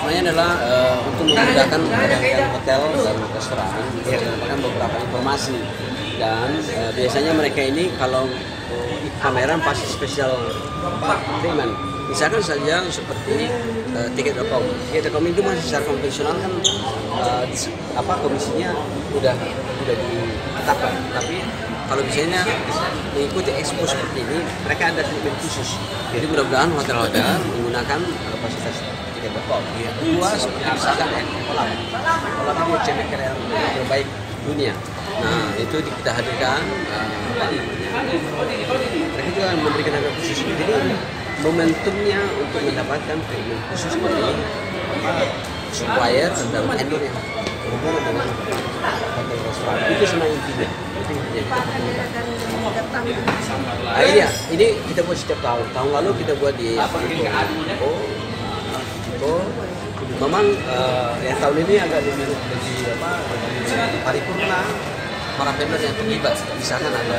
sebenarnya adalah untuk memudahkan rekan hotel dan restoran untuk mendapatkan beberapa informasi. Dan biasanya mereka ini kalau pameran pasti spesial treatment. Misalkan saja seperti tiket.com. Tiket.com itu masih secara konvensional kan komisinya udah ditetapkan. Tapi kalau misalnya mengikuti expo seperti ini, mereka ada treatment khusus. Jadi mudah-mudahan hotel-hotel menggunakan fasilitas tiket.com. Kedua, seperti misalkan kolam itu cemek yang terbaik dunia. Nah, itu kita hadirkan. Mereka juga memberikan harga khusus. Jadi momentumnya untuk mendapatkan treatment khusus seperti ini, supplier dan vendor yang berhubungan dengan hotel restoran itu sebenarnya intinya. Iya, ini kita buat setiap tahun. Tahun lalu kita buat di memang yang tahun ini agak lebih paripurna para vendor yang terlibat. Misalkan ada